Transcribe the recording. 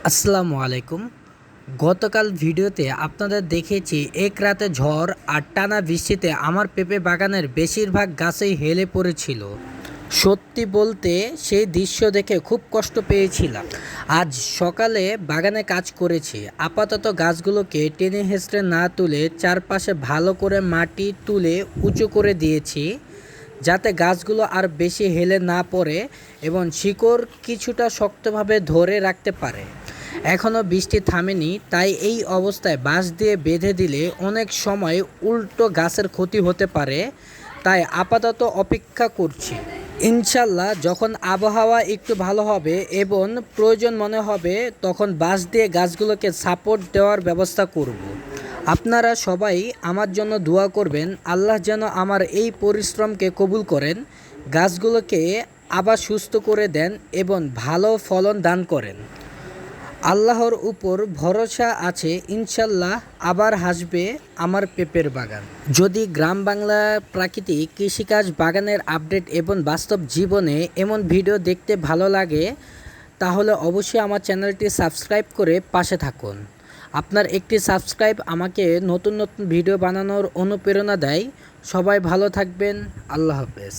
আসসালামু আলাইকুম। গতকাল ভিডিওতে আপনাদের দেখেছি এক রাতে ঝড় আর টানা বৃষ্টিতে আমার পেঁপে বাগানের বেশিরভাগ গাছেই হেলে পড়েছিল। সত্যি বলতে সেই দৃশ্য দেখে খুব কষ্ট পেয়েছিলাম। আজ সকালে বাগানে কাজ করেছি। আপাতত গাছগুলোকে টেনে হেঁচড়ে না তুলে চারপাশে ভালো করে মাটি তুলে উঁচু করে দিয়েছি, যাতে গাছগুলো আর বেশি হেলে না পড়ে এবং শিকড় কিছুটা শক্তভাবে ধরে রাখতে পারে। এখনও বৃষ্টি থামেনি, তাই এই অবস্থায় বাঁশ দিয়ে বেঁধে দিলে অনেক সময় উল্টো গাছের ক্ষতি হতে পারে। তাই আপাতত অপেক্ষা করছি। ইনশাল্লাহ যখন আবহাওয়া একটু ভালো হবে এবং প্রয়োজন মনে হবে তখন বাঁশ দিয়ে গাছগুলোকে সাপোর্ট দেওয়ার ব্যবস্থা করব। আপনারা সবাই আমার জন্য দোয়া করবেন, আল্লাহ যেন আমার এই পরিশ্রমকে কবুল করেন, গাছগুলোকে আবার সুস্থ করে দেন এবং ভালো ফলন দান করেন। আল্লাহর উপর ভরসা আছে, ইনশাল্লাহ আবার হাসবে আমার পেঁপের বাগান। যদি গ্রাম বাংলা প্রাকৃতিক কৃষিকাজ, বাগানের আপডেট এবং বাস্তব জীবনে এমন ভিডিও দেখতে ভালো লাগে, তাহলে অবশ্যই আমার চ্যানেলটি সাবস্ক্রাইব করে পাশে থাকুন। আপনার একটি সাবস্ক্রাইব আমাকে নতুন নতুন ভিডিও বানানোর অনুপ্রেরণা দেয়। সবাই ভালো থাকবেন। আল্লাহ হাফেজ।